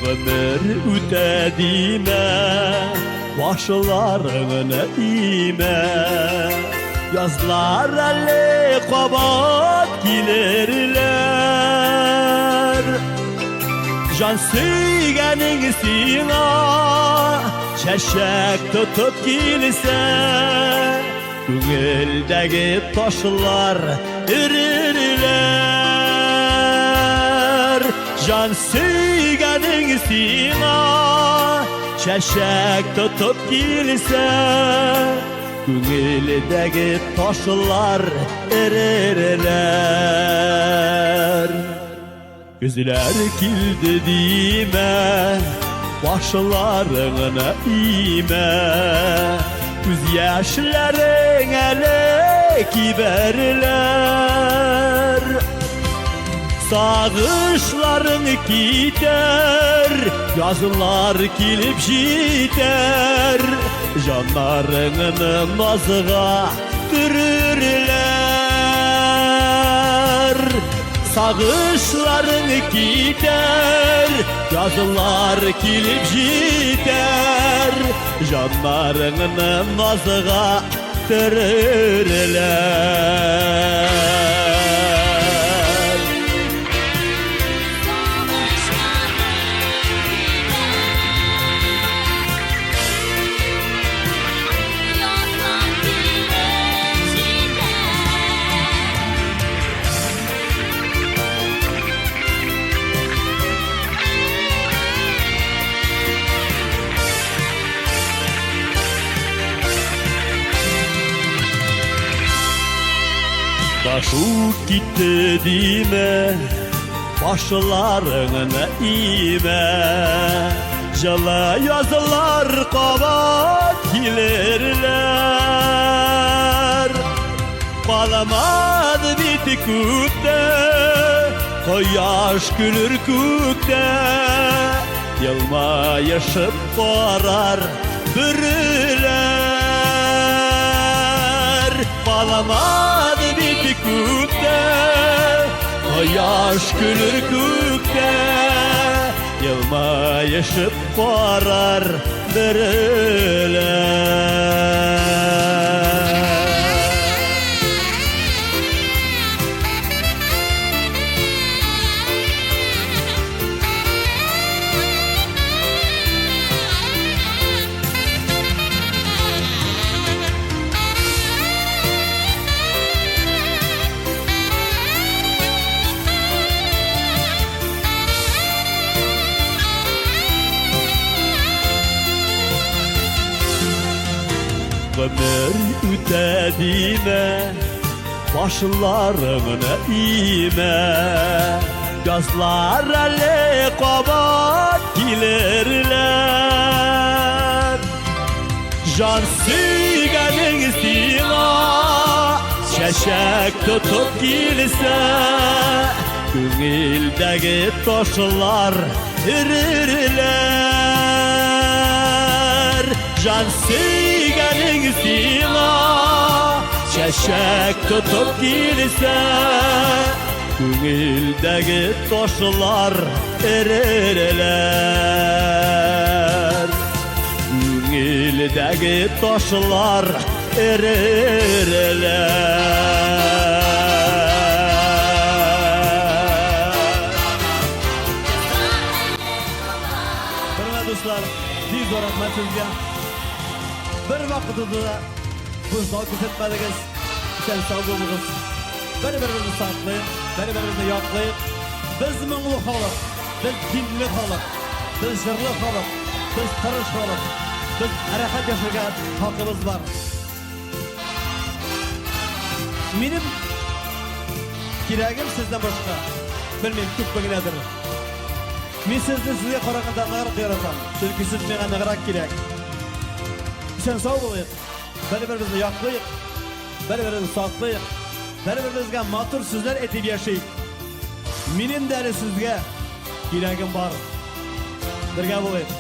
Ömür ötedime, başlarına ime. Yazlar elle kabat gelirler. Can suygenin sina, çeşek tutup gelse. Gönüldeki taşlar erirler. Can suygenin sina, çeşek tutup gelse. Gönüldeki taşlar erirler. Gözler kildi dime, başlarına ime. Göz yaşların ele kiberler. Sağışların gider, yazılar kilip jiter. Canlarının nazığa dürürler. Sağışların gider, yazılar kilip jiter. Canlarının nazığa dürürler. Taşup gitti dime, başlarına ime. Jala yazılar kavat gelirler. Kalamadı biti kökte, koyaş gülür kökte. Yılmayışıp varar bürüler. Kalamadı biti kökte, koyaş gülür kökte. Yılmayışıp varar bürüler. Ömür ötedime, başlarına ime. Gözler elle kabat gelirler. Can suygenin sina, çeşek tutup gelse. Gönüldeki taşlar erirler. Can suygenin sina, çeşek tutup gelse. Gönüldeki taşlar erirler. Gönüldeki taşlar erirler. Hürmetli dostlar, biz öğretmen sizge bir vakıtıda bu zavkı etmediniz. Sen sağ olunuz. Beni-birimizni saklayın, beni-birimizni yoklayın. Biz mınglı halk, biz dinli halk, biz jırlı halk, biz tırış halk, biz hareket yaşayan halkımız var. Benim kiragim sizden başka, bilmeyim köpbegi nedir. Men sizni sizga qaraganda naqaraq yaratam, chunki siz menga naqaraq kerak. Sen sağ bo'ling, bir-birimizni yoqlaylik, bir-birimizni saqlaylik, bir-birimizga matur so'zlar aytib yashaylik. Mening dali sizga keragim bor. Birga bo'ling.